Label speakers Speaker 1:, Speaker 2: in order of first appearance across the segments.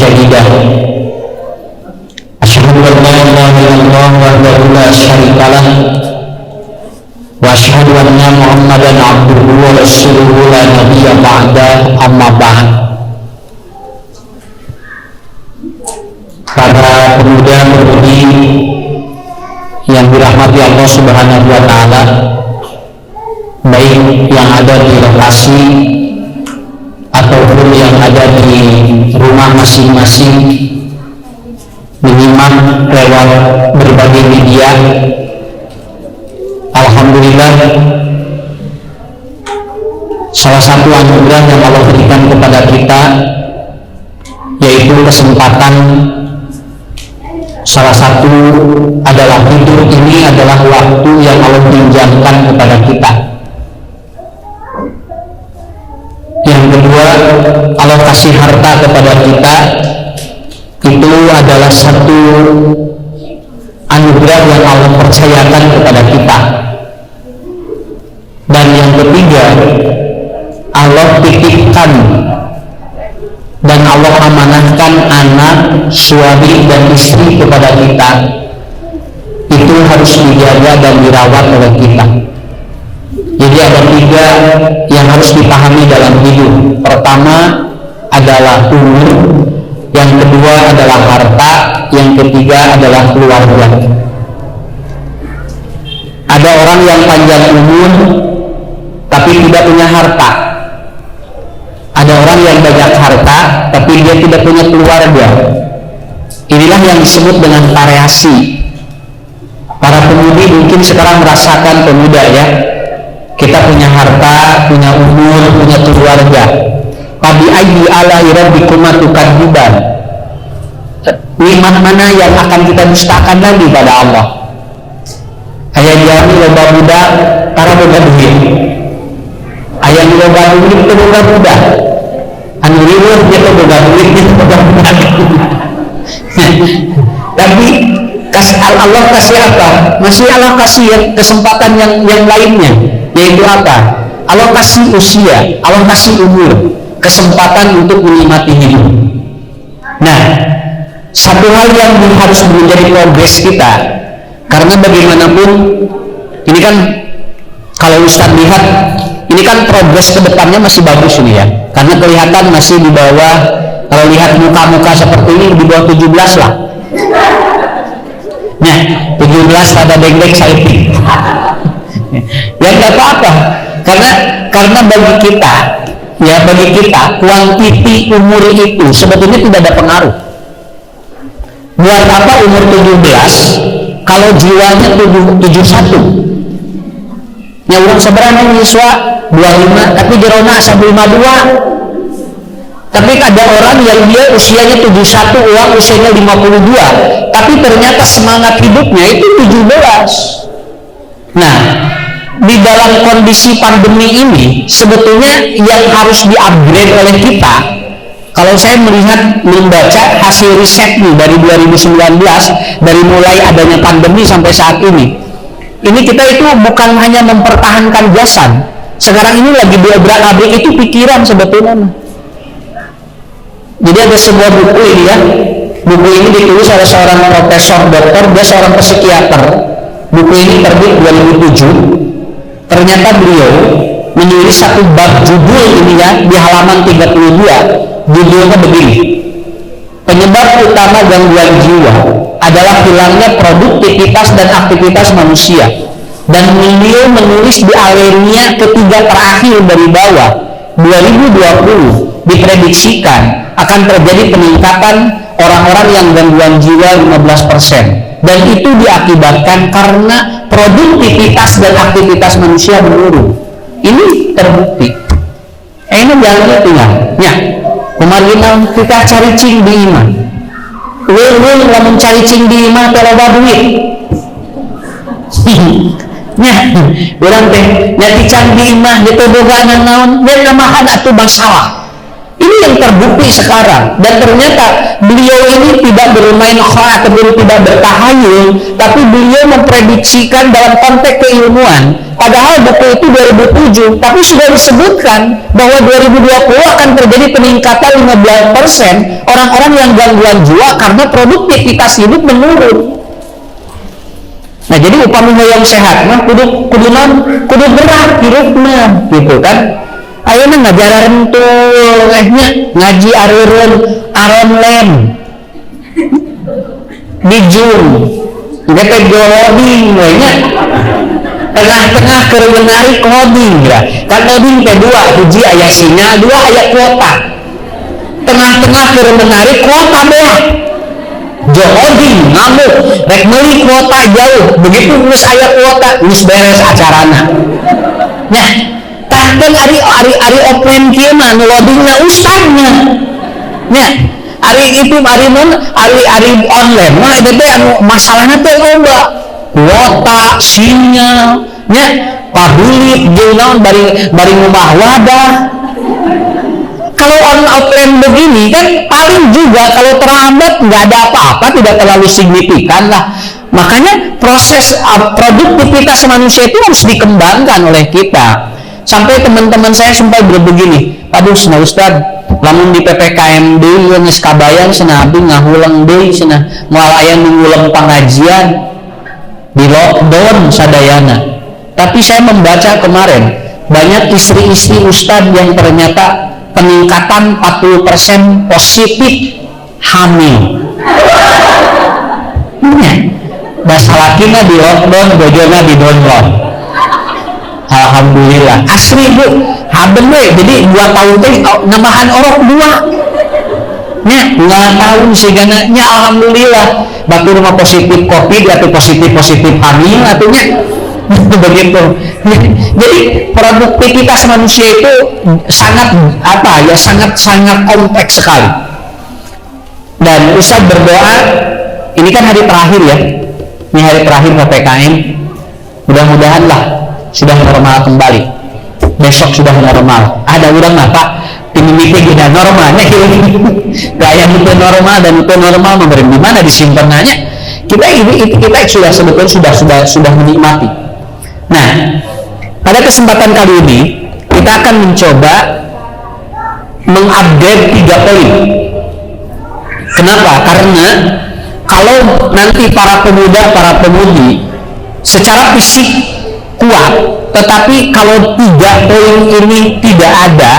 Speaker 1: شديدا أشهد أن لا إله إلا الله وحده لا شريك له وأشهد أن محمدا عبده ورسوله لا نبي بعده أما بعد. Para pemuda-pemudi yang dirahmati Allah Subhanahu wa Ta'ala, baik yang ada di lokasi ataupun yang ada di rumah masing-masing menyimak lewat berbagai media, alhamdulillah salah satu anugerah yang Allah berikan kepada kita yaitu kesempatan. Salah satu adalah hidup ini adalah waktu yang Allah pinjamkan kepada kita. Yang kedua, Allah kasih harta kepada kita, itu adalah satu anugerah yang Allah percayakan kepada kita. Dan yang ketiga, Allah titipkan dan Allah amanahkan anak, suami dan istri kepada kita. Itu harus dijaga dan dirawat oleh kita. Jadi ada tiga yang harus dipahami dalam hidup. Pertama adalah umur, yang kedua adalah harta, yang ketiga adalah keluarga. Ada orang yang panjang umur tapi tidak punya harta. Ada orang yang banyak harta tapi dia tidak punya keluarga. Inilah yang disebut dengan variasi. Para pemudi mungkin sekarang merasakan pemuda ya. Kita punya harta, punya umur, punya keluarga. Tabi ayyi ala'i rabbikuma tukadziban. Nikmat mana yang akan kita dustakan lagi pada Allah? Aya jami loba budak, para boga duit. Aya loba duit teu boga budak. Anu riweuh dia teu boga duit, dia teu boga budak. Tapi Allah kasih apa? Masih Allah kasih kesempatan yang lainnya, yaitu apa? Allah kasih usia, Allah kasih umur, kesempatan untuk menikmati hidup. Nah, satu hal yang harus menjadi progres kita, karena bagaimanapun ini kan kalau Ustaz lihat, ini kan progres ke depannya masih bagus ini ya, karena kelihatan masih di bawah. Kalau lihat muka-muka seperti ini di bawah 17 lah. Nah, 17 pada deng-deng saeutik. Ya enggak apa-apa. Karena bagi kita kuantiti umur itu sebetulnya tidak ada pengaruh. Buat apa umur 17 kalau jiwanya 71? Ya urang sabaraha nyiswa 25 tapi jerona asa 52. Tapi ada orang yang dia usianya 71, orang usianya 52, tapi ternyata semangat hidupnya itu 17. Nah, di dalam kondisi pandemi ini sebetulnya yang harus di-upgrade oleh kita, kalau saya membaca hasil riset nih dari 2019, dari mulai adanya pandemi sampai saat ini kita itu bukan hanya mempertahankan jasad. Sekarang ini lagi diobrak-abrik itu pikiran sebetulnya. Jadi ada sebuah buku ini ya. Buku ini ditulis oleh seorang profesor dokter, dia seorang psikiater. Buku ini terbit 2007. Ternyata beliau menulis satu bab judul ini ya di halaman 32. Judulnya begini: penyebab utama gangguan jiwa adalah hilangnya produktivitas dan aktivitas manusia. Dan beliau menulis di alinea ketiga terakhir dari bawah, 2020 diprediksikan akan terjadi peningkatan orang-orang yang gangguan jiwa 15%, dan itu diakibatkan karena produktivitas dan aktivitas manusia menurun. Ini terbukti. Ini jangan tinggal. Ya, kemarin kita cari cing di iman. Will lamun cari cing di iman teloba duit. Nya, urang teh nya can di imah di boga naon, nya namahan atuh bang salah. Ini yang terbukti sekarang, dan ternyata beliau ini tidak bermain kha ataupun tidak bertahayul, tapi beliau memprediksikan dalam konteks keilmuan. Padahal buku itu 2007, tapi sudah disebutkan bahwa 2020 akan terjadi peningkatan 15% orang-orang yang gangguan jiwa karena produktivitas hidup menurun. Nah, jadi upamanya yang sehat mah kudu berat hirupna gitu kan. Ayeuna ngajaran tuh ngaji areureun aron lem di Zoom gete loading we nya tengah-tengah keur menarik loading ya kan loading teh dua hiji aya sinyal dua aya kuota tengah-tengah keur menarik kuota beah loading ngamuk rek meuli kuota jauh begitu geus aya kuota geus beres acarana nya tahkeun ari offline kieu mah nu loadingna ustadna nya ari itu ari online mah itu teh anu masalahna teh loba kuota sinyal nya pabulit jeung naon bari ngubah wadah. Kalau offline begini kan paling juga kalau terlambat nggak ada apa-apa, tidak terlalu signifikan lah. Makanya proses produktivitas manusia itu harus dikembangkan oleh kita. Sampai teman-teman saya sampai begini, aduh cenah Ustad, lamun di PPKM deui geus kabayang cenah abdi ngahulang deui cenah moal aya nu ngulang pengajian di lockdown sadayana. Tapi saya membaca kemarin banyak istri-istri Ustad yang ternyata peningkatan 40% positif hamil. Bahasa lakina di lockdown, bojona di download. Alhamdulillah. Asli bu, haben we. Jadi 2 tahun teh nambahan orok 2. Nya 2 tahun sigana nya alhamdulillah. Batur mah positif Covid atau positif hamil atunya. Begitu. Jadi produktivitas manusia itu sangat sangat kompleks sekali. Dan Ustaz berdoa, ini kan hari terakhir ya, ini hari terakhir PPKM, mudah-mudahan lah sudah normal kembali, besok sudah normal. Ada orang apa tim meeting tidak normalnya kayak itu normal dan itu normal memberi di mana disimpanannya. Kita sudah sebetulnya sudah menikmati. Nah, pada kesempatan kali ini kita akan mencoba mengupdate 3 poin. Kenapa? Karena kalau nanti para pemuda, para pemudi secara fisik kuat, tetapi kalau 3 poin ini tidak ada,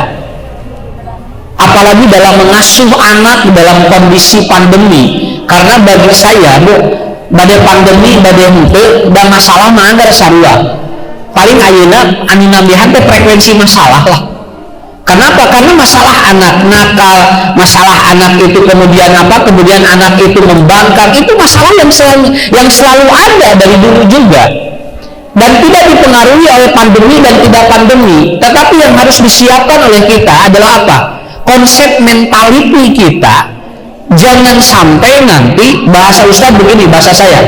Speaker 1: apalagi dalam mengasuh anak dalam kondisi pandemi. Karena bagi saya, Bu, badai pandemi, badai henteu dan masalah mah anggar sarua. Paling ayeuna anu nambihan teh frekuensi masalah lah. Kenapa? Karena masalah anak nakal, masalah anak itu kemudian anak itu membangkang, itu masalah yang selalu ada dari dulu juga. Dan tidak dipengaruhi oleh pandemi dan tidak pandemi. Tetapi yang harus disiapkan oleh kita adalah apa? Konsep mentality kita. Jangan sampai nanti, bahasa Ustaz begini, bahasa saya,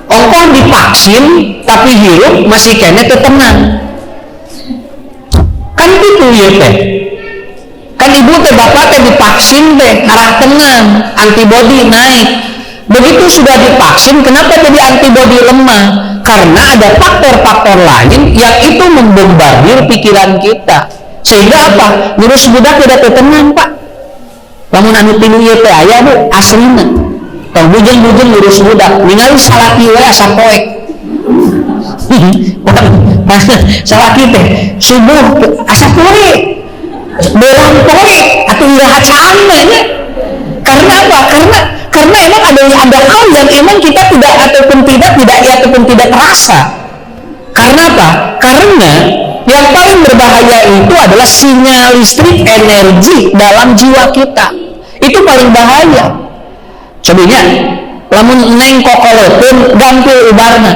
Speaker 1: ongkong divaksin tapi hirup masih kene tenang. Kan gitu ya teh. Kan ibu teh bapak teh divaksin teh arah tenang, antibodi naik. Begitu sudah divaksin, kenapa jadi antibodi lemah? Karena ada faktor-faktor lain yang itu membombardir pikiran kita. Sehingga apa? Virus budak tidak tenang, Pak. Lamun anu tilu ieu teh aya Bu, aslina. Tong bujeng-bujeng virus budak, ningali salaki we asa poek. Salaki teh subuh asa poek. Belang poek atuh irahat saannya. Karena apa? Karena emang ada hal yang emang kita tidak terasa. Karena apa? Karena yang paling berbahaya itu adalah sinyal listrik energi dalam jiwa kita. Itu paling bahaya. Cobinya, lamun neng kokoloteun gampil ubarna.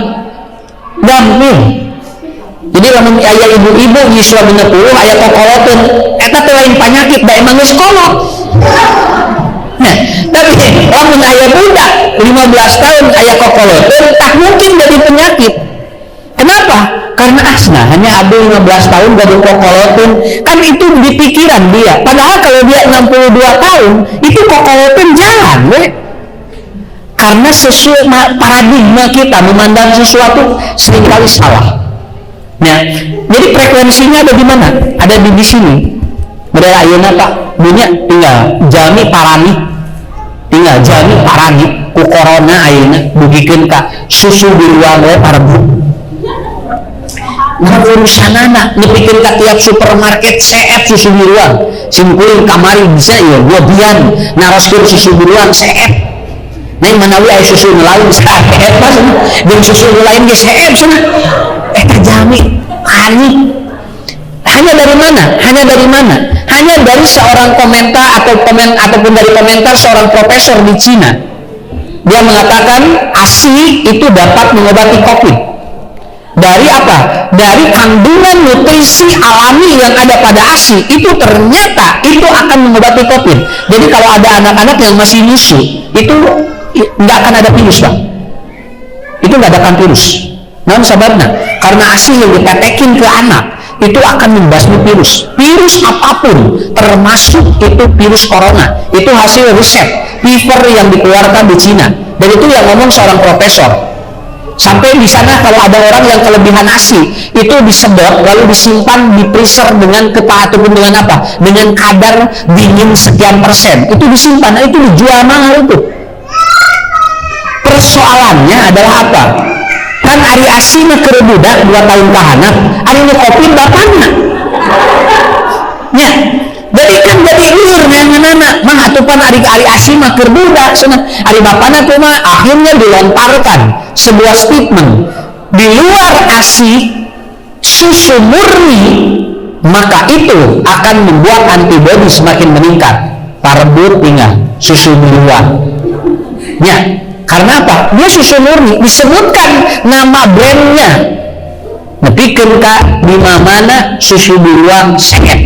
Speaker 1: Gampil. Jadi lamun aya ibu-ibu nyiswa 20 aya kokoloteun, eta teh lain penyakit da emang geus kolot. Nah, tapi lamun aya budak 15 tahun aya kokoloteun tak mungkin jadi penyakit. Kenapa? Karena nah hanya ada 15 tahun gaduh kokolotin, kan itu di pikiran dia. Padahal kalau dia 62 tahun itu kokolotin jalan, karena sesuai paradigma kita memandang sesuatu seringkali salah. Nah, jadi frekuensinya ada di mana? Ada di sini. Model ayeuna Pak, dunia tinggal jami parani ku corona ayeuna dugikeun ka susu biruan we parbu. Nah urusanana nepikeun ka tiap supermarket CF susu biruan. Simkuling kamari bisa ya gobian naroskeun susu biruan CF. Neng manawi aya susu lain CF pas jeung susu lain ge CF cenah. Terjami panik. Hanya dari mana? Hanya dari seorang komentar ataupun dari komentar seorang profesor di Cina. Dia mengatakan ASI itu dapat mengobati COVID. Dari apa? Dari kandungan nutrisi alami yang ada pada ASI itu ternyata itu akan mengobati COVID. Jadi kalau ada anak-anak yang masih nyusu, itu nggak akan ada virus, Bang. Itu nggak ada virus. Namun sababna, karena ASI yang ditetekin ke anak itu akan membasmi virus apapun, termasuk itu virus corona. Itu hasil riset paper yang dikeluarkan di Cina, dan itu yang ngomong seorang profesor. Sampai di sana kalau ada orang yang kelebihan ASI itu disedot lalu disimpan di freezer dengan ataupun dengan apa, dengan kadar dingin sekian persen, itu disimpan, itu dijual mahal itu. Persoalannya adalah apa? Kan ari ASI mah keur budak 2 tahun kahanap, ari nu kopi bapana. Nya, jadi kan jadi liur nganana mah atupan ari ASI mah keur budak cenah. Ari bapana tuh mah akhirnya dilontarkan sebuah statement, di luar ASI susu murni, maka itu akan membuat antibodi semakin meningkat. Parebut tinggal susu biruan. Nya, karena apa? Dia susu murni, disebutkan nama brandnya. Nepikeun ka di mana susu biruan sehat.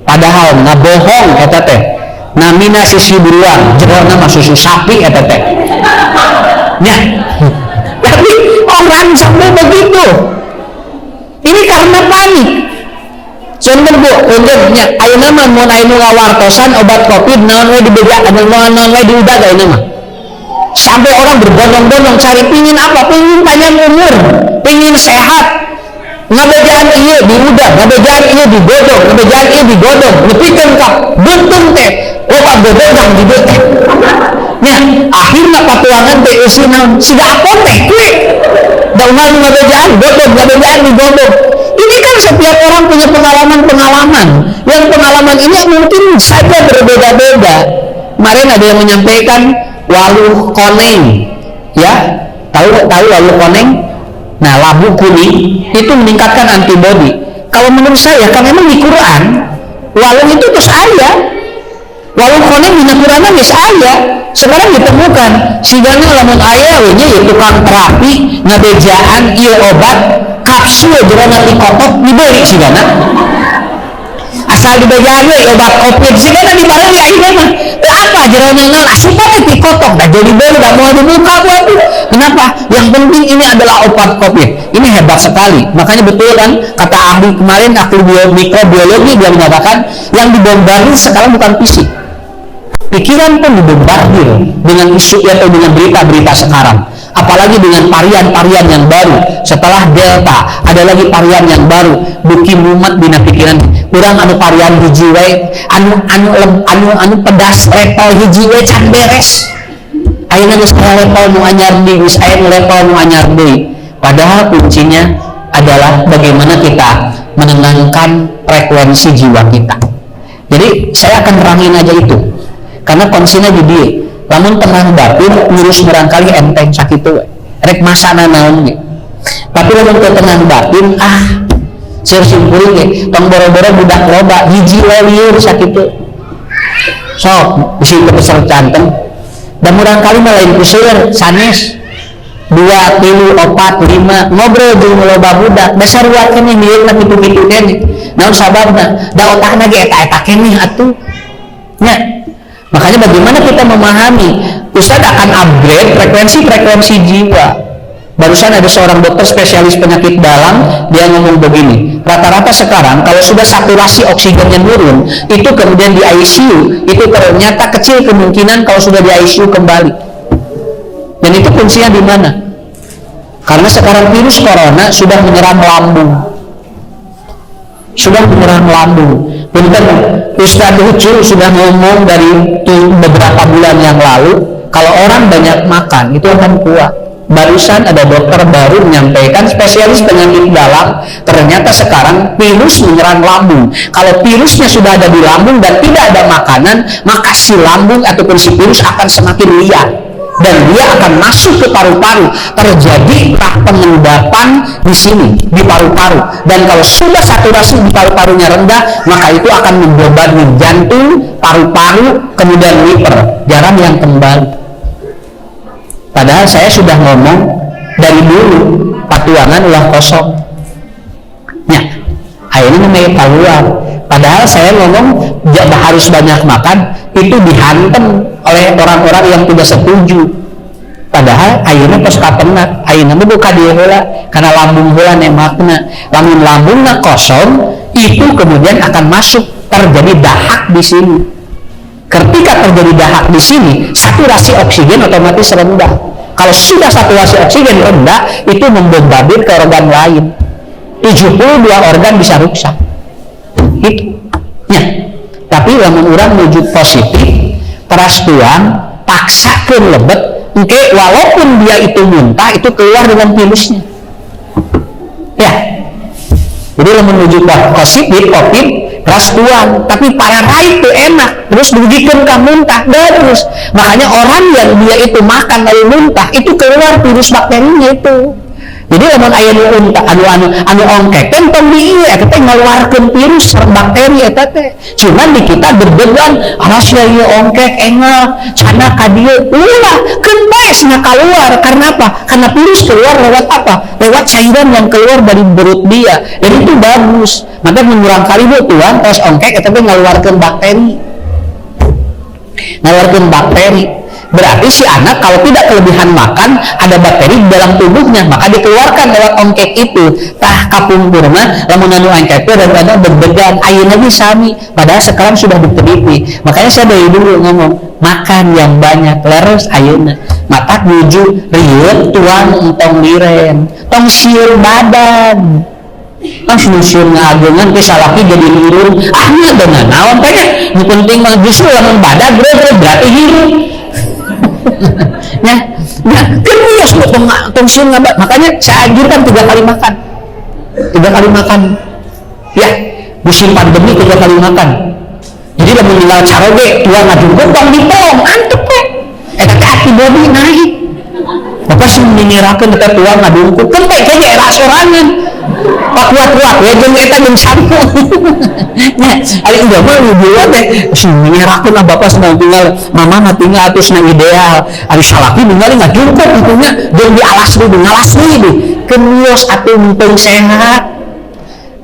Speaker 1: Padahal ngabohong eta teh. Namina susu biruan, jero nama susu sapi eta teh. Ya. Tapi orang sampai begitu. Ini karena panik. Contoh Bu, untuknya ayeuna mah mun anu ngawartosan obat Covid naon we dibeda, naon we diudag ayeuna mah. Sampai orang berbondong-bondong cari pingin apa? Pingin panjang umur, pingin sehat. Ngabejaan iya diudah, ngabejaan iya digodong, ngabejaan iya digodong. Nepikeun ka buntung teh, obat godong dibeuteh. Nya, akhirna patuangan teh usina siga apotek we. Daungan ngabejaan godong, ngabejaan digodong. Ini kan setiap orang punya pengalaman-pengalaman. Yang pengalaman ini mungkin saja berbeda-beda. Kemarin ada yang menyampaikan waluh koneng, ya, tahu waluh koneng. Nah, labu kuning itu meningkatkan antibodi. Kalau menurut saya, kan memang di Quran waluh itu terus aya, waluh koneng di Quran geus aya. Sekarang ditemukan sigana lamun aya we nya tukang terapi ngabejaan ieu obat kapsul jerona dikotok dibeli sigana. Asal dibejaan we obat Covid sigana dibeli ayeuna mah. Apa jerona naon asupan dikotok dah jadi beli dah mau dibuka buat. Kenapa? Yang penting ini adalah obat Covid. Ini hebat sekali. Makanya betul kan kata ahli kemarin, ahli mikrobiologi, dia mengatakan yang dibombardir sekarang bukan fisik. Pikiran pun dibombardir dengan isu atau dengan berita-berita sekarang. Apalagi dengan varian-varian yang baru. Setelah Delta, ada lagi varian yang baru. Buki mumet dina pikiran. Kurang anu varian hiji we, anu pedas level hiji we can beres. Ayeuna geus level nu anyar deui, geus aya level nu anyar deui. Padahal kuncinya adalah bagaimana kita menenangkan frekuensi jiwa kita. Jadi saya akan terangin aja itu. Karena konsepnya di dia. Lamun tenang batin ngurus barangkali enteng sakitu we. Rek masana naon ge. Tapi lamun teu tenang batin seueur simpulin ge tong boro-boro budak loba hiji we lieur sakitu. Sok bisi besar canteng. Dan barangkali mah lain ku seueur sanes 2, 3, 4, 5 ngobrol jeung loba budak dasar ruat keneh lieur kitu-kitu keneh. Naon sababna? Da otakna ge eta-eta keneh atuh. Nya. Makanya bagaimana kita memahami Ustaz akan upgrade frekuensi jiwa. Barusan ada seorang dokter spesialis penyakit dalam, dia ngomong begini, rata-rata sekarang kalau sudah saturasi oksigennya turun, itu kemudian di ICU, itu ternyata kecil kemungkinan kalau sudah di ICU kembali. Dan itu kuncinya di mana? Karena sekarang virus corona sudah menyerang lambung. Sudah menyerang lambung. Punten, Ustadz Ucul sudah ngomong dari beberapa bulan yang lalu, kalau orang banyak makan, itu akan kuat. Barusan ada dokter baru menyampaikan, spesialis penyakit dalam, ternyata sekarang virus menyerang lambung. Kalau virusnya sudah ada di lambung dan tidak ada makanan, maka si lambung ataupun si virus akan semakin liar dan dia akan masuk ke paru-paru. Terjadi pengendapan di sini, di paru-paru, dan kalau sudah saturasi di paru-parunya rendah, maka itu akan membebani jantung, paru-paru, kemudian liver, jarang yang kembali. Padahal saya sudah ngomong dari dulu, patuangan ulah kosong. Ya, akhirnya namanya keluar. Padahal saya ngomong harus banyak makan, itu dihantam oleh orang-orang yang tidak setuju. Padahal akhirnya pas kapenat, akhirnya buka dia heula, karena lambung heula nemakna. Lambungnya kosong, itu kemudian akan masuk, terjadi dahak di sini. Ketika terjadi dahak di sini, saturasi oksigen otomatis rendah. Kalau sudah saturasi oksigen rendah, itu membombardir ke organ lain. 72 organ bisa rusak. Itu. Ya. Tapi lamun urang menuju positif, teras tuang, paksakan lebet, engke walaupun dia itu muntah, itu keluar dengan virusnya. Ya. Jadi menuju positif, COVID, ras tuang, tapi para rai itu enak, terus begitu kamu muntah terus. Makanya orang yang dia itu makan lalu muntah, itu keluar virus bakterinya itu. Jadi lamun aya nu muntah anu ongkek kan tong di ieu eta ngaluarkeun virus sareng bakteri eta teh. Cuman di kita berbegan rahasia ieu ongkek engel cana ka dieu ulah keun bae cenah keluar. Karena apa? Karena virus keluar lewat apa? Lewat cairan yang keluar dari perut dia. Dan itu bagus. Maka mengurang kali tuan tos ongkek eta teh ngaluarkeun bakteri. Ngaluarkeun bakteri. Berarti si anak kalau tidak kelebihan makan, ada bakteri di dalam tubuhnya, maka dikeluarkan lewat ongkek itu. Tah kapungkurna lamun anu ongkek dan ada berbegan ayeuna ge sami, padahal sekarang sudah diteliti. Makanya saya dari dulu ngomong, makan yang banyak leres ayeuna. Mata nuju rieuh tuan entong diren, tong sieur badan. Sieun ngageungan teh salaki jadi lurung. Ah nya dengan naon teh? Nu penting mah justru lamun badan berarti hirup. Ya, kebias tong sieun ngabat. Makanya saya anjurkan 3 kali makan. 3 kali makan. Ya, musim pandemi 3 kali makan. Jadi lamun tinggal caroge, tuang ngajungkeun tong dipom, antep teh. Eta teh antibodi naik. Bapak sih menyerakeun eta tuang ngadungkukeun teh kayaknya era sorangan. Pak kuat-kuat ya jeung eta jeung sampo. Nya, ari enggak mah buat teh sih menyerakeun bapak sedang tinggal mama mah tinggal atusna ideal. Ari salaki ningali ngajungkeun itunya jeung di alas deui ngalas deui keunios atuh mumpung sehat.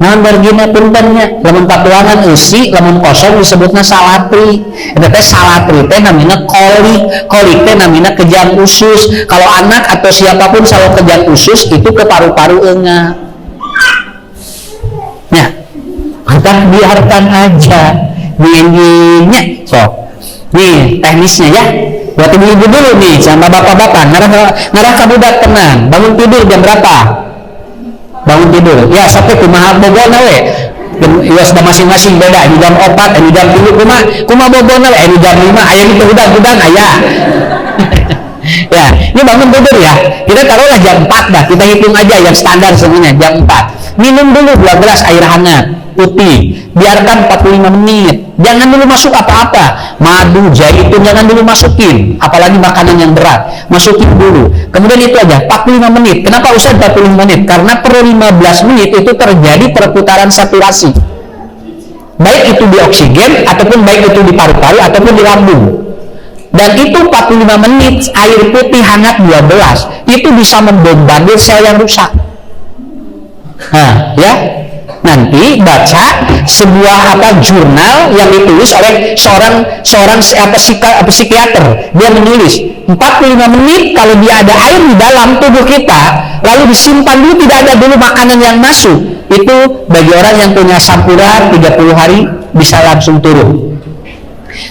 Speaker 1: Naon bergina puntennya lamun patuangan eusi lamun kosong disebutna salatri. Eta teh salatri teh namina kolik teh namina kejang usus. Kalau anak atau siapapun selalu kejang usus itu ke paru-paru eunga. Nah, kita biarkan aja dinginnya. So, nih teknisnya ya. Buat ibu-ibu dulu nih sama bapak-bapak. Ngarah kabudak tenang. Bangun tidur jam berapa? Bangun tidur ya sampai kumaha bobona we ya sudah masing-masing beda ini jam 4 ini jam 3 kumaha bobona we ini jam 5 aya di udang-udang aya ya ini bangun tidur ya kita taruhlah jam 4 dah kita hitung aja yang standar semuanya jam 4 minum dulu 2 gelas air hangat putih biarkan 45 menit jangan dulu masuk apa-apa madu, zaitun jangan dulu masukin apalagi makanan yang berat masukin dulu kemudian itu aja 45 menit kenapa usah 45 menit karena per 15 menit itu terjadi perputaran saturasi baik itu di oksigen ataupun baik itu di paru-paru ataupun di lambung dan itu 45 menit air putih hangat 12 itu bisa membombardir sel yang rusak nah ya nanti baca sebuah jurnal yang ditulis oleh seorang psikiater. Dia menulis 45 menit kalau dia ada air di dalam tubuh kita, lalu disimpan dulu, tidak ada dulu makanan yang masuk, itu bagi orang yang punya asam urat 30 hari bisa langsung turun.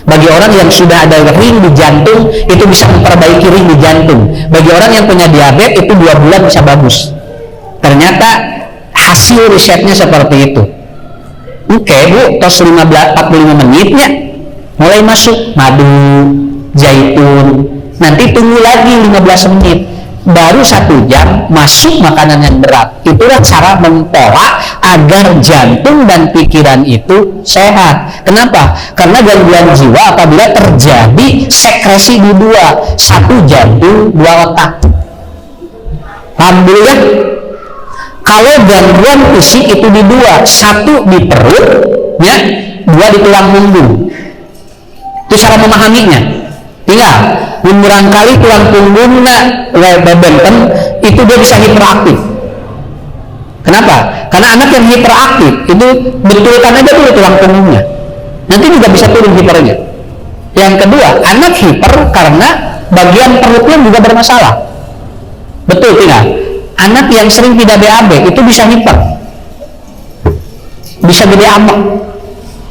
Speaker 1: Bagi orang yang sudah ada ring di jantung, itu bisa memperbaiki ring di jantung. Bagi orang yang punya diabetes, itu 2 bulan bisa bagus. Ternyata hasil risetnya seperti itu. Oke Bu, tos 45 menitnya mulai masuk madu, zaitun, nanti tunggu lagi 15 menit, baru 1 jam masuk makanan yang berat. Itulah cara mempola agar jantung dan pikiran itu sehat. Kenapa? Karena gangguan jiwa apabila terjadi sekresi di 2, 1 jantung, 2 otak. Alhamdulillah. Kalau gangguan fisik itu di 2, 1 di perut, ya, 2 di tulang punggung. Itu cara memahaminya. Tinggal barangkali tulang punggungnya benten, itu dia bisa hiperaktif. Kenapa? Karena anak yang hiperaktif itu betulkan aja dulu tulang punggungnya, nanti juga bisa turun hipernya. Yang kedua, anak hiper karena bagian perutnya juga bermasalah. Betul tidak? Anak yang sering tidak BAB itu bisa hiper, bisa gede amak,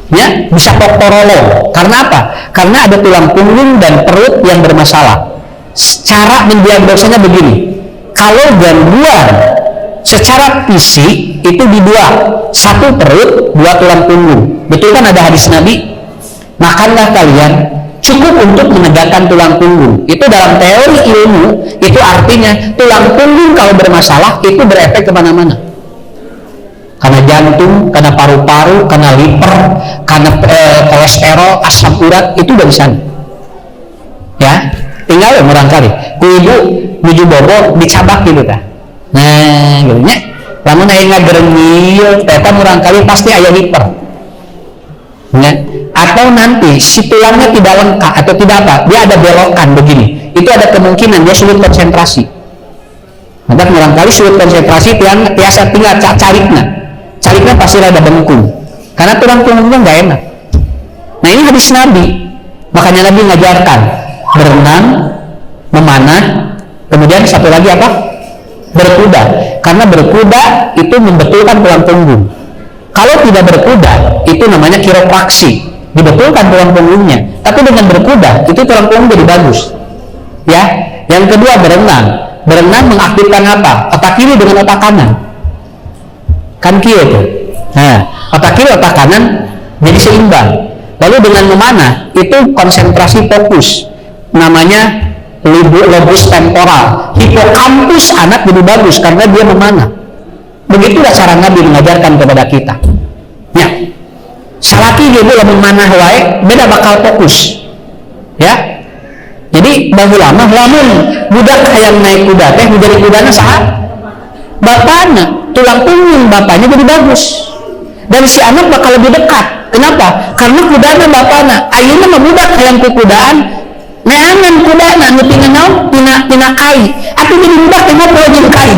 Speaker 1: ya, bisa koktorolo. Karena apa? Karena ada tulang punggung dan perut yang bermasalah. Cara mendiagnosanya begini, kalau gangguan secara fisik itu di 2, 1 perut, 2 tulang punggung. Betul kan ada hadis Nabi, makanlah kalian cukup untuk menegakkan tulang punggung. Itu dalam teori ilmu, itu artinya tulang punggung kalau bermasalah itu berefek kemana-mana. Karena jantung, karena paru-paru, karena liver, karena kolesterol, asam urat, itu dari sana. Ya, tinggal ya barangkali ku ibu menuju bobo dicabak gitu kan. Nah, gitu nya. Lamun aya ngagerengil, eta barangkali pasti aya hiper. Ya. Atau nanti si tulangnya tidak lengkap atau tidak apa, dia ada belokan begini. Itu ada kemungkinan dia sulit konsentrasi. Maka barangkali sulit konsentrasi tiasa tinggal cariknya pasti ada bengkung. Karena tulang punggungnya nggak enak. Nah ini hadis Nabi. Makanya Nabi ngajarkan berenang, memanah, kemudian satu lagi apa? Berkuda. Karena berkuda itu membetulkan tulang punggung. Kalau tidak berkuda, itu namanya kiropraksi, dibetulkan tulang punggungnya. Tapi dengan berkuda, itu tulang punggung jadi bagus. Ya. Yang kedua berenang. Berenang mengaktifkan apa? Otak kiri dengan otak kanan. Kan kiri itu. Nah, otak kiri otak kanan jadi seimbang. Lalu dengan memanah itu konsentrasi fokus. Namanya lobus temporal. Hipokampus anak jadi bagus karena dia memanah. Begitulah cara Nabi mengajarkan kepada kita. Ya. Salaki dia boleh memanah wae, beda bakal fokus. Ya. Jadi baheula mah lamun budak hayang naik kuda teh menjadi kudana saha? Bapakna, tulang punggung bapaknya jadi bagus. Dan si anak bakal lebih dekat. Kenapa? Karena kudana bapakna. Ayeuna mah budak hayang ku kudaan, neangan kudana nu tina naon? Tina kai. Atuh jadi budak teh ngobrol jeung kai.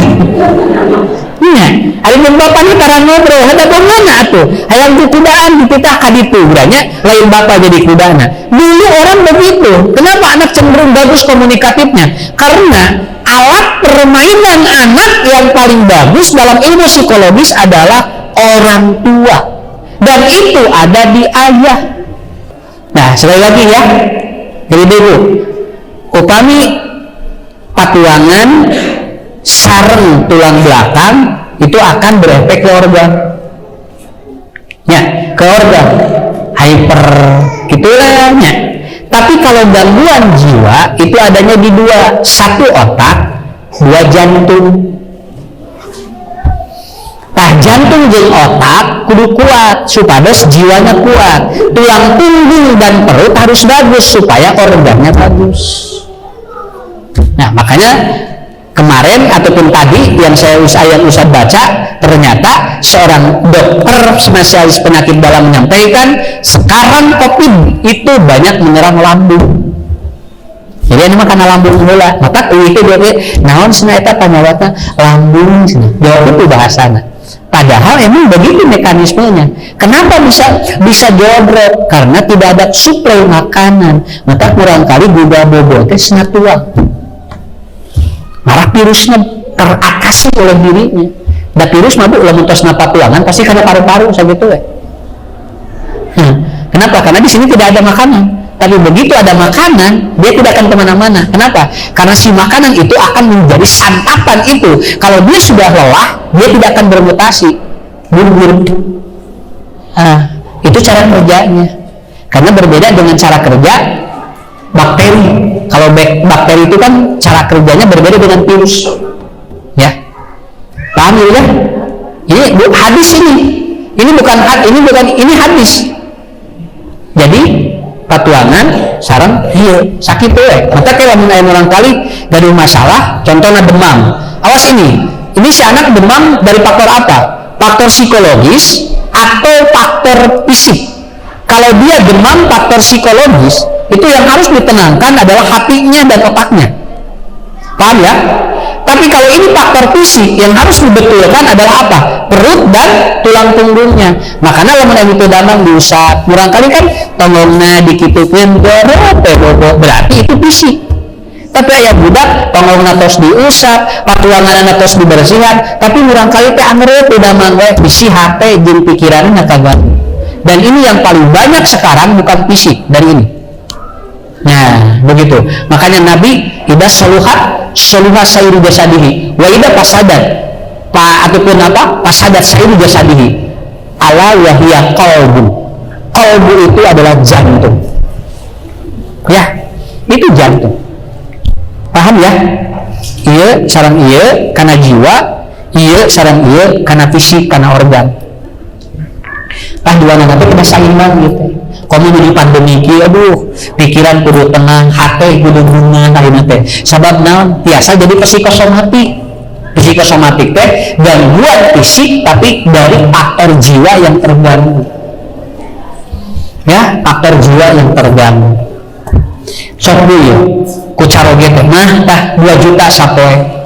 Speaker 1: Iya, ari mun bapakna tara ngobrol, hada kemana atuh? Hayang ku kudaan dipitah ka ditu, urangnya lain bapak jadi kudana. Dulu orang begitu. Kenapa anak cenderung bagus komunikatifnya? Karena alat permainan anak yang paling bagus dalam ilmu psikologis adalah orang tua, dan itu ada di ayah. Nah, sekali lagi ya, jadi dulu upami patuangan sareng tulang belakang itu akan berefek ke organ, ya, ke organ hyper gitulah ya. Tapi kalau gangguan jiwa itu adanya di 2, 1 otak, 2 jantung. Nah, jantung jeung otak kudu kuat supados jiwanya kuat. Tulang punggung dan perut harus bagus supaya organnya bagus. Nah, makanya kemarin ataupun tadi yang saya Ustaz baca, ternyata seorang dokter spesialis penyakit dalam menyampaikan sekarang COVID itu banyak menyerang lambung. Jadi ini mah karena lambung heula. Maka itu dia naon cenah eta panyawatna lambung cenah. Jawab itu bahasana. Padahal emang begitu mekanismenya. Kenapa bisa jodrok? Karena tidak ada suplai makanan. Maka kurang kali gula bobo teh sengat tuang. Marah virusnya terakasi oleh dirinya. Da virus mabuk lamun tos napa tuangan pasti karena paru-paru sagitu we. Kenapa? Karena di sini tidak ada makanan. Tapi begitu ada makanan, dia tidak akan kemana-mana. Kenapa? Karena si makanan itu akan menjadi santapan itu. Kalau dia sudah lelah, dia tidak akan bermutasi. Bubur. Itu cara kerjanya. Karena berbeda dengan cara kerja bakteri. Kalau bakteri itu kan cara kerjanya berbeda dengan virus. Ya, paham ya? Ini hadis ini. Ini bukan ini hadis. Jadi patuangan sarang iya sakit tuh maka kalau mengenai orang kali dari masalah contohnya demam, awas ini si anak demam dari faktor apa? Faktor psikologis atau faktor fisik. Kalau dia demam faktor psikologis, itu yang harus ditenangkan adalah hatinya dan otaknya, paham ya? Tapi kalau ini faktor fisik, yang harus dibetulkan adalah apa? Perut dan tulang punggungnya. Makanya lamun itu damang diusap, kurang kali kan tonggongna dikitukeun berarti itu fisik. Tapi aya budak tonggongna tos diusap, patuanganna tos dibersihan, tapi kurang kali teh angeureut udah mangga bisi hate jeung pikiranna kagak. Dan ini yang paling banyak sekarang bukan fisik dari ini. Nah, begitu. Makanya Nabi idza saluha sairu jasadihi wa idza fasadat ataupun apa? Fasadat sairu jasadihi. Ala wa hiya qalbu. Qalbu itu adalah jantung. Ya, itu jantung. Paham ya? Iya sareng ieu kana jiwa, ieu sareng ieu kana fisik, kana organ. Dua nanti kita saimbang gitu. Kamu jadi pandemi kieu aduh, pikiran kudu tenang, hati kudu bungan ayeuna teh. Sabab naon? Biasa jadi psikosomatik. Psikosomatik teh gangguan fisik tapi dari faktor jiwa yang terganggu. Ya, faktor jiwa yang terganggu. Sok deui ku caroge teh mah tah 2 juta sapoe.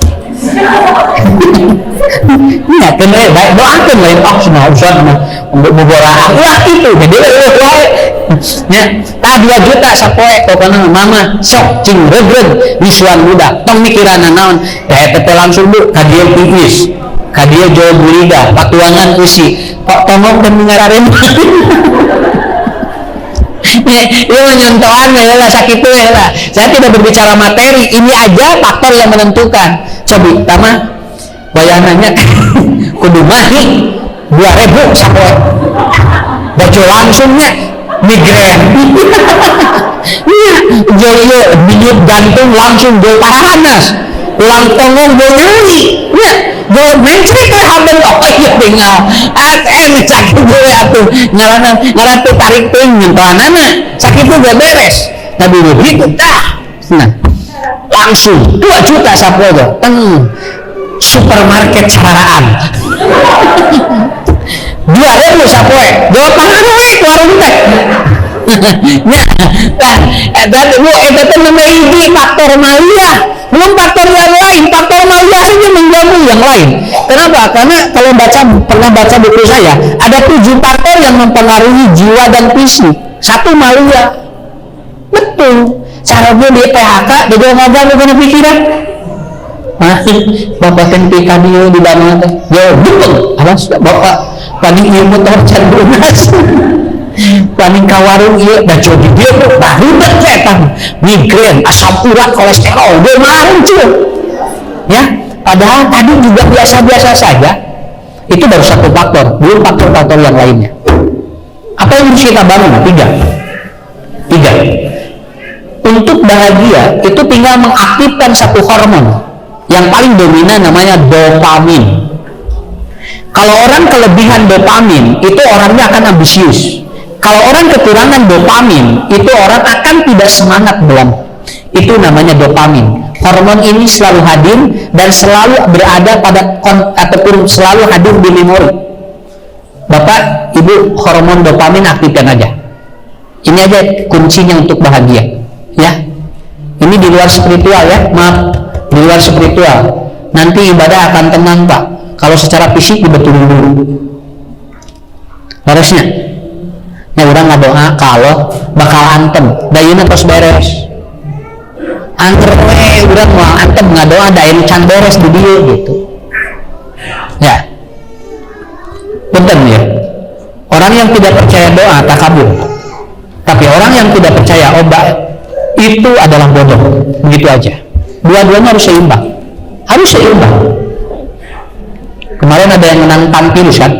Speaker 1: Ya, kena baik doakan lain cenah usah mah boborahan ulah itu jadi wae nya tah 2 juta sapoe pokona mama sok cing regreg misuan budak tong mikiranna naon teh langsung bu ka dieu pipis ka dieu jual buliga patuangan usi kok tongong dan ngarareun ya menyontohan ya lah sakit ya lah. Saya tidak berbicara materi, ini aja faktor yang menentukan. Coba pertama bayangannya kudu mahi 2.000 sapoe baca langsungnya migrain iya denyut jantung langsung jauh parahanas ulang tongong nyeri ya jauh mencret ke haben oke ya tinggal sakit gue atuh ngaran tuh tarik pengen nyentuhanana sakit itu gak beres tapi begitu nah langsung 2 juta sapoe supermarket sararaan 2.000 sapoe jauh pangaruh warung teh dan bu itu namanya ini faktor maliyah belum faktor yang lain faktor maliyah saja mengganggu yang lain. Kenapa? Karena kalau pernah baca buku saya ada 7 faktor yang mempengaruhi jiwa dan fisik. 1 maliyah betul cara gue di PHK dia juga ngajak lu kena pikiran bapak tempe kadio di dalam teh ya betul alas bapak paling ilmu torcan lunas paling kawarung iya dan coba dia baru bercetan migrain asam urat kolesterol dia marah cuy ya padahal tadi juga biasa-biasa saja itu baru 1 faktor belum faktor-faktor yang lainnya. Apa yang harus kita bangun? 3 untuk bahagia itu tinggal mengaktifkan 1 hormon yang paling dominan namanya dopamin. Kalau orang kelebihan dopamin itu orangnya akan ambisius. Kalau orang kekurangan dopamin itu orang akan tidak semangat dalam. Itu namanya dopamin. Hormon ini selalu hadir dan selalu berada pada ataupun selalu hadir di memori. Bapak, Ibu, hormon dopamin aktifkan aja. Ini aja kuncinya untuk bahagia. Ya. Ini di luar spiritual ya. Maaf, di luar spiritual. Nanti ibadah akan tenang, Pak. Kalau secara fisik dibetulin dulu. Harusnya. Ya orang ngadoa kalau bakal antem, dayuna terus beres. Angker urang mau antem ngadoa dayun can beres di dia gitu. Ya. Betul ya. Orang yang tidak percaya doa takabur. Tapi orang yang tidak percaya obat itu adalah bodoh. Begitu aja. Dua-duanya harus seimbang. Harus seimbang. Kemarin ada yang menantang virus kan?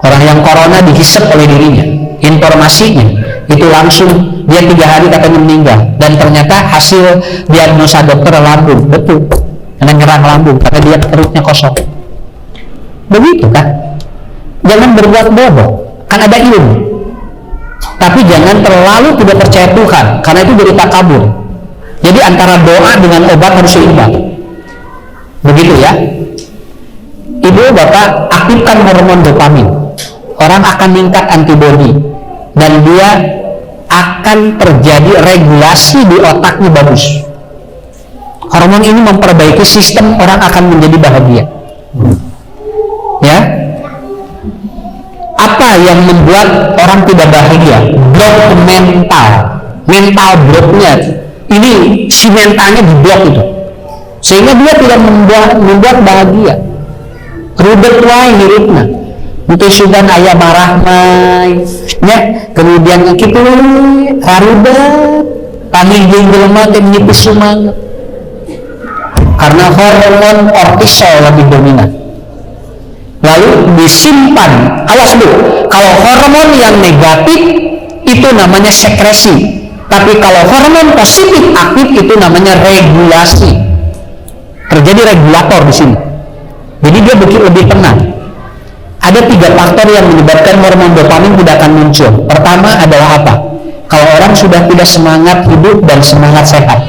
Speaker 1: Orang yang corona dihisap oleh dirinya. Informasinya itu langsung dia 3 hari katanya meninggal. Dan ternyata hasil diagnosa dokter lambung. Betul. Karena nyerang lambung karena dia perutnya kosong. Begitu kan? Jangan berbuat bodoh. Kan ada ilmu. Tapi jangan terlalu tidak percaya Tuhan, karena itu jadi takabur. Jadi antara doa dengan obat harus seimbang. Begitu ya. Ibu bapak aktifkan hormon dopamin. Orang akan meningkat antibodi dan dia akan terjadi regulasi di otaknya bagus. Hormon ini memperbaiki sistem, orang akan menjadi bahagia. Ya. Apa yang membuat orang tidak bahagia? Blok mental bloknya. Ini si mentalnya diblok itu, sehingga dia tidak membuat bahagia. Rubet wae hirupna, itu sudah ayah marah mai, ya. Kemudian gitu, rarubet, paling jelema teh nipis sumanget, karena hormon kortisol lebih dominan. Lalu disimpan, awas bu, kalau hormon yang negatif itu namanya sekresi, tapi kalau hormon positif aktif itu namanya regulasi. Terjadi regulator di sini, jadi dia lebih tenang. Ada 3 faktor yang menyebabkan hormon dopamin tidak akan muncul. Pertama adalah apa? Kalau orang sudah tidak semangat hidup dan semangat sehat,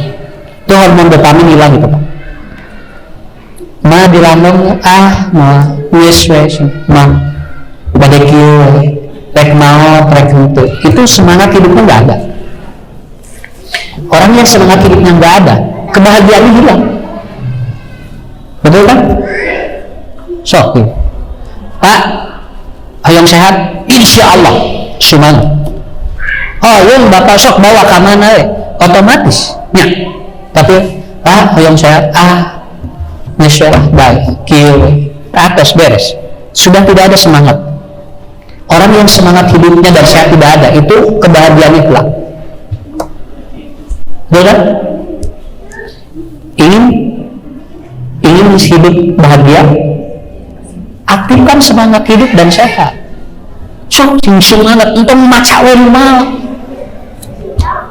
Speaker 1: itu hormon dopamin hilang gitu Pak. Ma dilandong wis badai kieu rek mau rek henteu, itu semangat hidupnya nggak ada. Orang yang semangat hidupnya nggak ada, kebahagiaannya hilang. Betul kan? Sok Pak, yang sehat insya Allah semangat. Oh yang bapak sok bawa ke mana otomatis ya. Tapi Pak yang sehat masalah baik kiri atas beres, sudah tidak ada semangat. Orang yang semangat hidupnya dan sehat tidak ada, itu kebahagiaan hilang. Betul? Ingin hidup bahagia, aktifkan semangat hidup dan sehat. Sok semangat untuk maca we mal.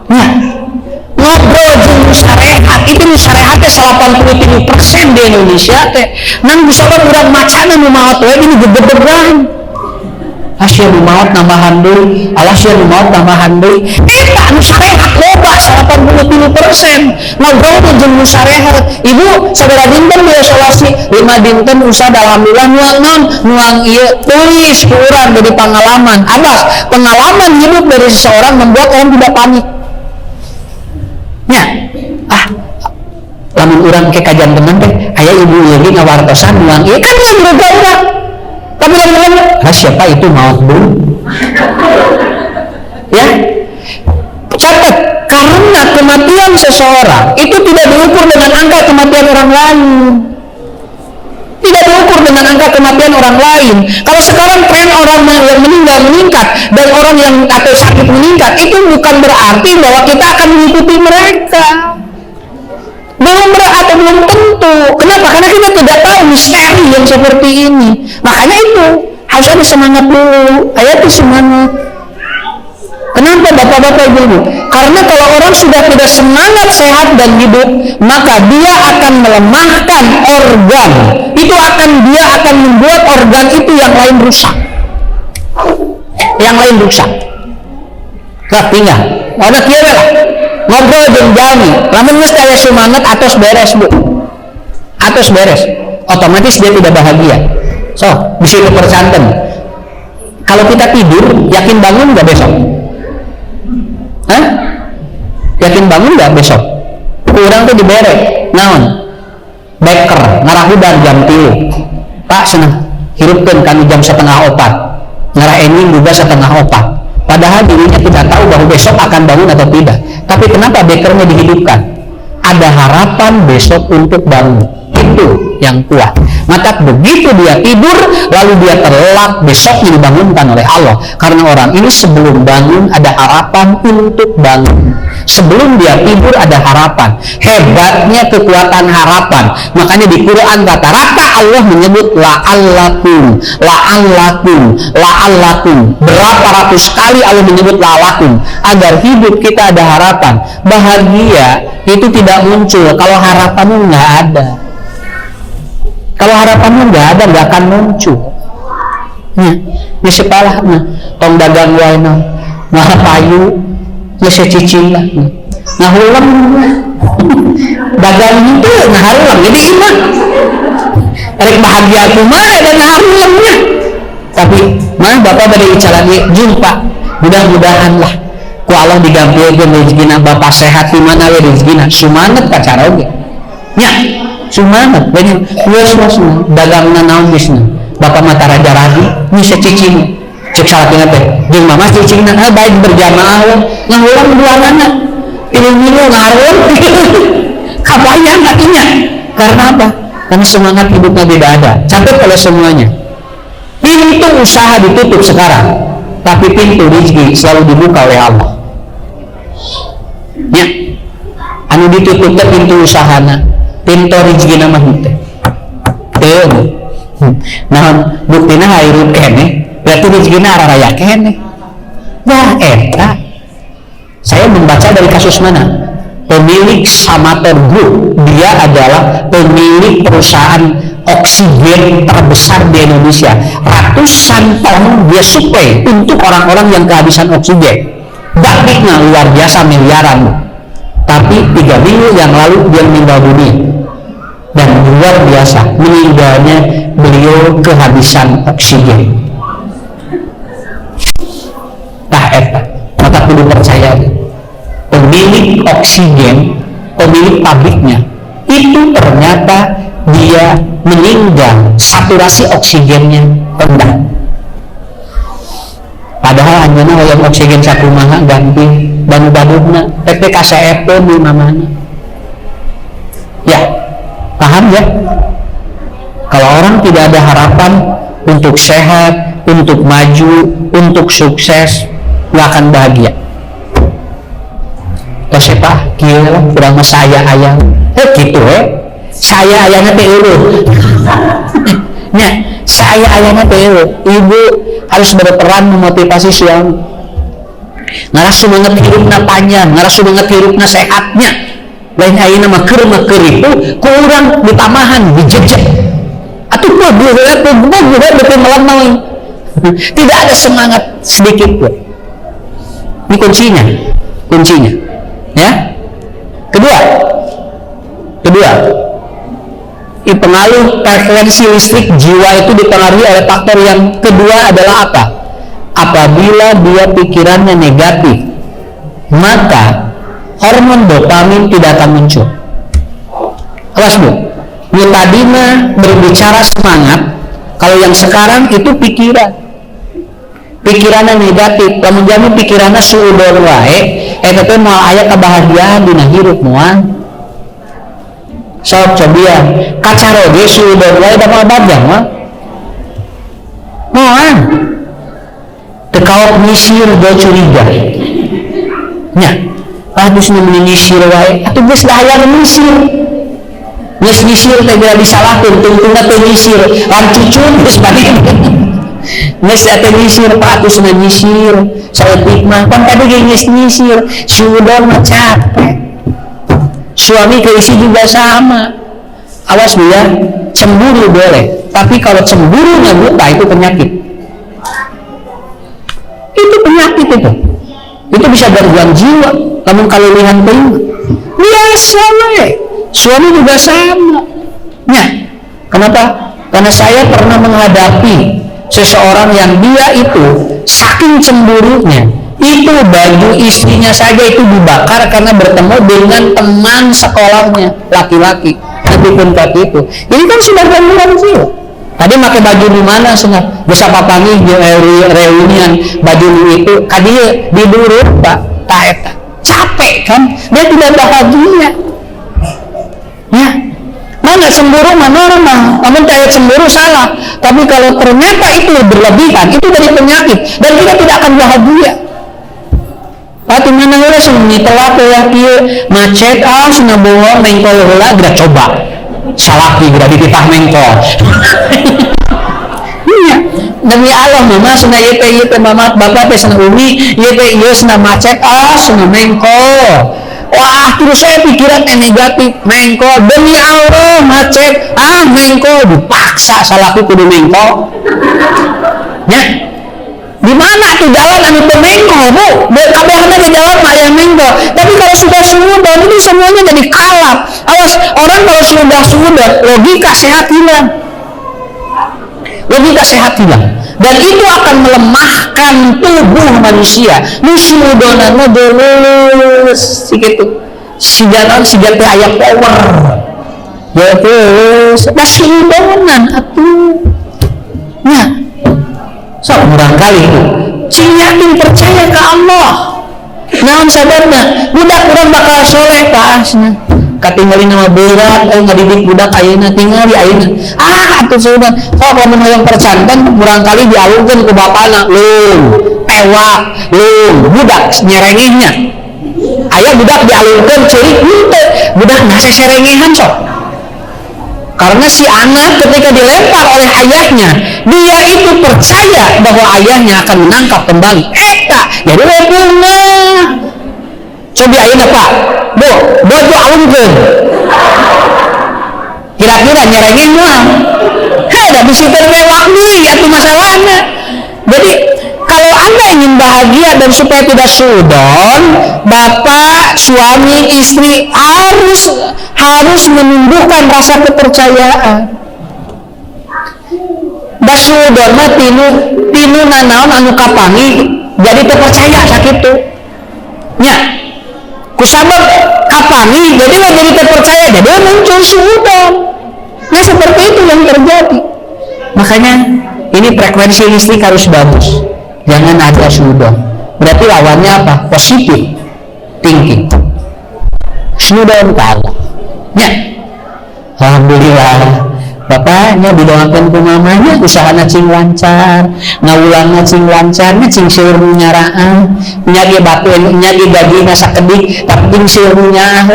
Speaker 1: Nah, ngobrol jeung syariat itu syariatnya 83% di Indonesia teh nang bisa urang macana nu maot we ini gede-gedean asyir nu maot nambahan deui alasir nu maot nambahan deui eta nu syariat loba 83% ngobrol jeung nu syariat. Ibu sabaraha dinten we solasi 5 dinten usah alhamdulillah nuang ieu tulis ku urang jadi pengalaman. Abbas, pengalaman hidup dari seseorang membuat orang tidak panik. Ya, lamun urang ke kajian teman teh, aya ibu ieu ge ngawartosan nuang ieu kan geus boga urang. Tapi lamun siapa itu maot bu? Ya. Catat, karena kematian seseorang itu tidak diukur dengan angka kematian orang lain. Tidak diukur dengan angka kematian orang lain. Kalau sekarang tren orang yang meninggal meningkat dan orang yang atau sakit meningkat, itu bukan berarti bahwa kita akan mengikuti mereka. Belum atau belum tentu. Kenapa? Karena kita tidak tahu misteri yang seperti ini. Makanya itu harus ada semangat dulu. Ayat itu semangat. Kenapa bapak-bapak ibu? Karena kalau orang sudah tidak semangat sehat dan hidup, maka dia akan melemahkan organ. Dia akan membuat organ itu yang lain rusak. Yang lain rusak. Nah, tinggal. Ada kira lah. Ngobrol jeung jami. Lamun geus kaya semangat atos beres, Bu. Atos beres. Otomatis dia tidak bahagia. So, bisa dipercanten. Kalau kita tidur, yakin bangun enggak besok? Hah? Yakin bangun enggak besok? Kurang tuh dibere. Naon? Beker, ngarahudan jam 3. Pak senang hirupkan kami jam 3:30 ngaraenin juga 3:30, padahal dirinya tidak tahu bahwa besok akan bangun atau tidak. Tapi kenapa bekernya dihidupkan? Ada harapan besok untuk bangun, itu yang kuat. Maka begitu dia tidur lalu dia terlelap, besoknya dibangunkan oleh Allah. Karena orang ini sebelum bangun ada harapan untuk bangun, sebelum dia tidur ada harapan. Hebatnya kekuatan harapan. Makanya di Quran rata-rata Allah menyebut la'allakum, la'allakum, la'allakum. Berapa ratus kali Allah menyebut la'allakum, agar hidup kita ada harapan. Bahagia itu tidak muncul kalau harapannya nggak ada. Kalau harapannya nggak ada, nggak akan muncul. Ini sepalah, tong dagang wae nah payu, nggak cicing lah, nah hulam, dagang itu nah harulam, jadi imah, tarik bahagia aku mah dan harulamnya. Tapi bapak pada bicara jumpa, mudah-mudahan lah, ku Allah digampilkan rezekina bapak sehat di mana we rezekina, sumanget pacara oge, nya. Sumanget, banyak luas dagangna naon bisna. Bapak mata raja radi, bisa cicing, cek salah teh. Jeung mama cicingna, baik berjamaah, ngahulang duanana, ilu-ilu ngaruh, kabayang hatinya. Karena apa? Karena semangat hidupnya tidak ada. Catat oleh semuanya. Pintu usaha ditutup sekarang, tapi pintu rezeki selalu dibuka oleh Allah. Ya, anu ditutup pintu usahana. Pintu rezeki nama henteu. Nah, buktina hirup kene, berarti rezekina araraya kene. Wah, eta. Saya membaca dari kasus mana? Pemilik Samator Group, dia adalah pemilik perusahaan oksigen terbesar di Indonesia. Ratusan ton dia suplai untuk orang-orang yang kehabisan oksigen. Dampaknya luar biasa, miliaran. Tapi 3 minggu yang lalu dia meninggal dunia, dan luar biasa meninggalnya beliau kehabisan oksigen. Maka kudu percaya, pemilik oksigen, pemilik pabriknya itu ternyata dia meninggal saturasi oksigennya rendah. Padahal hanya yang oksigen satu maha ganti banu-banuna PPKCF di mamanya. Ya, paham ya? Kalau orang tidak ada harapan untuk sehat, untuk maju, untuk sukses, nggak akan bahagia. Terus apa? Gila, kurang saya ayang. Gitu saya ayangnya teulu. Nya, saya ayangnya teulu. Ibu harus berperan memotivasi suami. Ngaras semangat hidupnya panjang, ngaras semangat hidupnya sehatnya. Lain ayeuna mah keur itu kurang ditamahan, dijejek. Atuh mah betul malam. Tidak ada semangat sedikit pun. Ini kuncinya. Ya. Kedua, pengaruh frekuensi listrik jiwa itu dipengaruhi oleh faktor yang kedua adalah apa? Apabila dia pikirannya negatif, maka hormon dopamin tidak akan muncul. Awas bu, tadi mah berbicara semangat, kalau yang sekarang itu pikirannya negatif. Lamun jamu pikirannya suudon wae, eta teh moal aya kebahagiaan dina hirup moal. Sok cobian, kacaroge suudon wae da moal bajang mah. Moal. Tekawak nyisir do curiga. Nya, harus nyisir wae, atuh geus dahaya nyisir. Geus nyisir teh bila disalahkeun, tungtungna teh nyisir, lan cucun geus bari. Geus teh nyisir, Pak atuh cenah nyisir. Saeutik mah pan tadi ge geus nyisir, suudon mah capek. Suami ke istri juga sama. Awas bu ya, cemburu boleh, tapi kalau cemburunya buta itu penyakit. Itu penyakit itu bisa gangguan jiwa. Namun kalau lihat biasa we, suami juga sama. Nah, kenapa? Karena saya pernah menghadapi seseorang yang dia itu saking cemburunya, itu baju istrinya saja itu dibakar karena bertemu dengan teman sekolahnya laki-laki. Tapi pun itu, ini kan sudah gangguan jiwa. Tadi pakai baju di mana senang bisa papangi reunian baju itu kadieu di durut Pak taeta capek kan dia tidak bahagia ya mana cemburu mana namun kayak cemburu salah tapi kalau ternyata itu berlebihan itu dari penyakit dan kita tidak akan bahagia Pati mana heula seni telat ya kieu macet sana bohong mengkol heula geura coba salaki geura dititah mengkol iya demi Allah mama sana ieu teh mama bapak teh sana umi ieu teh ieu sana macet sana mengkol wah terus saya pikiran negatif mengkol demi Allah macet mengkol dipaksa salaki kudu mengkol ya di mana tuh jalan anu teu mengkol bu kabehna di jalan aya mengkol tapi kalau sudah sudah ini semuanya jadi kalap awas orang kalau sudah logika sehat hilang dan itu akan melemahkan tubuh manusia nusudonana delus sikitu siganan teh aya power ya terus nasudonan atuh nya sok murang kali itu cing yakin percaya ke Allah naon sabarna budak urang bakal soleh paasna katingali nama berat ngadidik budak ayeuna tingali ayeuna atuh sudah kok lamun hoyong percantan murang kali dialungkeun ku bapana leung ewak leung budak nyerengehnya aya budak dialungkeun ceurik henteu budak nase serengehan sok karena si anak ketika dilempar oleh ayahnya dia itu percaya bahwa ayahnya akan menangkap kembali jadi lepungna coba ayeuna Pak bu bojo alungkeun kira-kira nyerengin mah da bisi terlewat deui atuh masalahna jadi kalau Anda ingin bahagia dan supaya tidak sudon bapak suami istri harus menumbuhkan rasa kepercayaan basudon mah tinu nanaon anu kapangi jadi terpercaya sakitu nya kusabab kapangi jadi terpercaya jadi muncul sudon nah seperti itu yang terjadi makanya ini frekuensi listrik harus bagus jangan ada sudon berarti lawannya apa positif thinking sudon kalah nya alhamdulillah bapaknya didoakan ku mamanya usahana cing lancar ngawulangna cing lancar cing seueur nu nyaraan nya ge batu nya ge gagina sakedik tapi cing seueur nu nyaah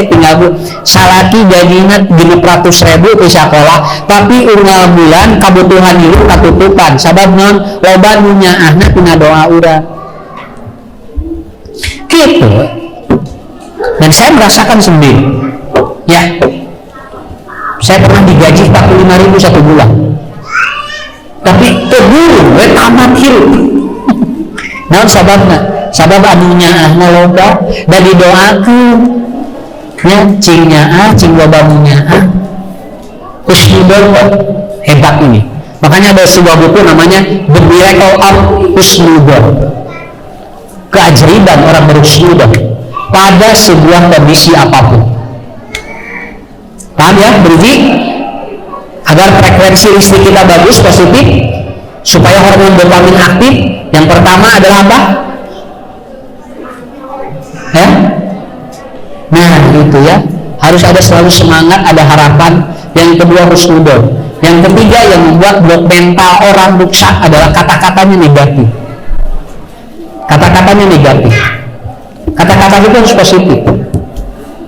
Speaker 1: tinggal salaki gagina 600.000 ke sakola tapi unggal bulan kabutuhan hirup katutupan sabab naon loba nu nyaahna tina doa urang gitu dan saya merasakan sendiri ya saya pernah digaji 45.000 satu bulan tapi terburu tamat hirup naon sabab anu nyaahna loba dan didoakeun nya cing nyaah cing loba nu nyaah husnudon hebat ini makanya ada sebuah buku namanya The Miracle of Husnudon keajaiban orang berhusnudon pada sebuah kondisi apapun. Paham ya, berarti agar frekuensi listrik kita bagus, positif, supaya hormon dopamin aktif. Yang pertama adalah apa? Nah itu ya, harus ada selalu semangat, ada harapan. Yang kedua husnudon. Yang ketiga yang membuat blok mental orang rusak adalah kata-katanya negatif. Kata-katanya negatif. Kata-kata itu harus positif.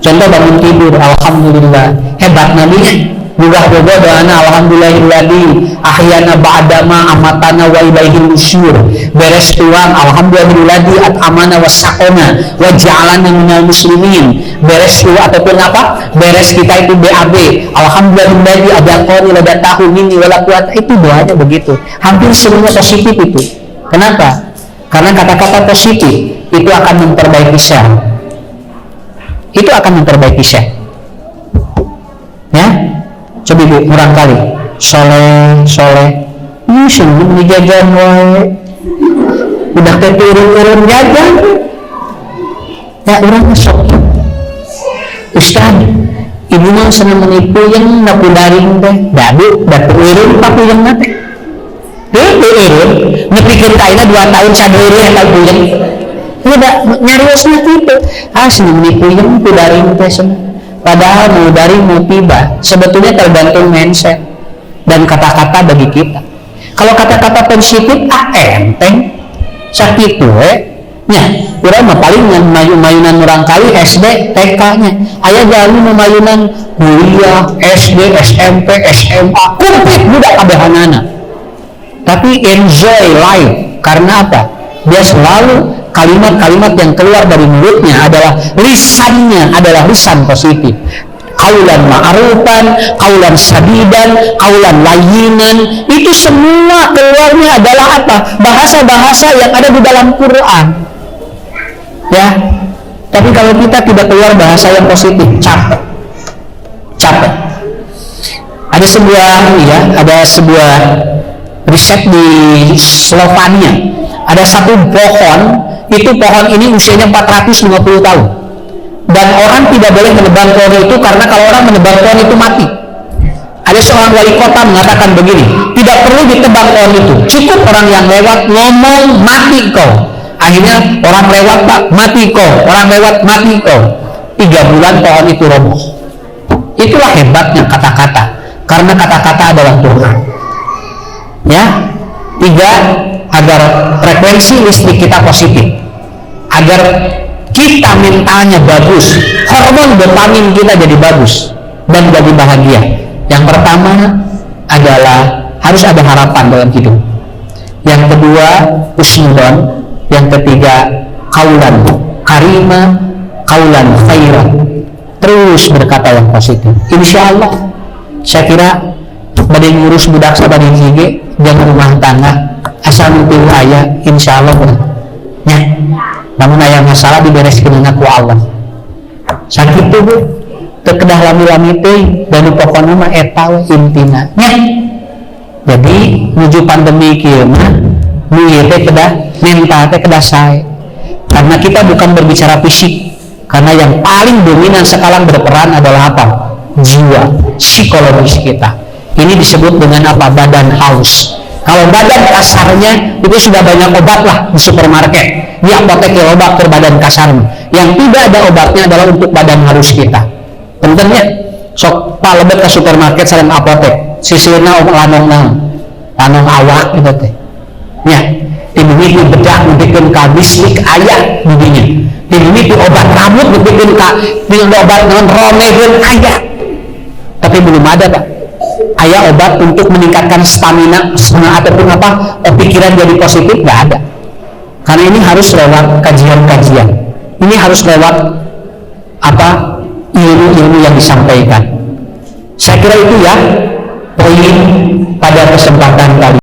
Speaker 1: Contoh bangun tidur, alhamdulillah, hebat nabinya. Mudah-mudahan doana alhamdulillahilladzi ahyana ba'dama amatana wa ilaihil nusyur. Beres tuang alhamdulillahilladzi at'amana wasaqona wa ja'alana minal muslimin. Beres tua ataupun apa? Beres kita itu BAB. Alhamdulillahilladzi adaqani ladatahu minni wala quwata. Itu doanya begitu. Hampir semuanya positif itu. Kenapa? Karena kata-kata positif itu akan memperbaiki sel. Itu akan memperbaiki sel. Ya, coba ibu murang kali. Soleh. Seneng dijajan wae. Udah turun jajan. Ya orang sok. Ustaz, ibu mau senang menipu yang naku daring teh dadu datu urun papu yang nate datu urun ngepikir kaina 2 tahun sadari yang tahu yang udah nyarios nanti itu senang menipu yang naku daring teh padahal mau daring mau tiba sebetulnya tergantung mindset dan kata-kata bagi kita. Kalau kata-kata positif enteng sakit nya urang mah paling mayunan orang kali SD TK nya aya jali mayunan kuliah SD SMP SMA komplit budak kabehanana tapi enjoy life karena apa dia selalu kalimat-kalimat yang keluar dari mulutnya adalah lisan positif. Kaulan ma'rufan, kaulan sadidan, kaulan layinan, itu semua keluarnya adalah apa? Bahasa-bahasa yang ada di dalam Quran. Ya. Tapi kalau kita tidak keluar bahasa yang positif, capek. Ada sebuah riset di Slovenia. Ada satu pohon, itu pohon ini usianya 450 tahun. Dan orang tidak boleh menebang pohon itu karena kalau orang menebang pohon itu mati. Ada seorang wali kota mengatakan begini, tidak perlu ditebang pohon itu, cukup orang yang lewat ngomong mati kau. Akhirnya orang lewat pak mati kau, orang lewat mati kau. 3 bulan pohon itu roboh. Itulah hebatnya kata-kata, karena kata-kata adalah Tuhan. Ya, 3 agar frekuensi listrik kita positif, agar kita mentalnya bagus, hormon dopamin kita jadi bagus dan jadi bahagia. Yang pertama adalah harus ada harapan dalam hidup. Yang kedua husnudon. Yang ketiga kaulan karima, kaulan khairan. Terus berkata yang positif. Insya Allah saya kira badai ngurus budak sabadin hige jangan rumah tangga asal mimpi ayah insya Allah ya. Namun ayah masalah dibereskan dengan ku Allah sakit tuh terkedah lami-lami teh dan pokoknya mah eta intina nya. Jadi menuju pandemi kieu mah nu ieu teh kedah mental teh kedah sae karena kita bukan berbicara fisik, karena yang paling dominan sekarang berperan adalah apa? Jiwa, psikologis kita. Ini disebut dengan apa? Badan haus. Kalau badan kasarnya itu sudah banyak obat lah di supermarket. Di apotek obat ke badan kasarnya. Yang tidak ada obatnya adalah untuk badan halus kita. Pentingnya sok palebet ke supermarket sareng apotek. Sisirna lanong awak gitu teh. Ya, dimiliki bedak dibikeun ka bisnik aya didinya. Dimiliki obat rambut dibikeun ka obat non romeheun aya. Tapi belum ada, Pak. Aya obat untuk meningkatkan stamina ataupun apa pikiran jadi positif, nggak ada. Karena ini harus lewat kajian-kajian. Ini harus lewat apa ilmu-ilmu yang disampaikan. Saya kira itu ya poin pada kesempatan kali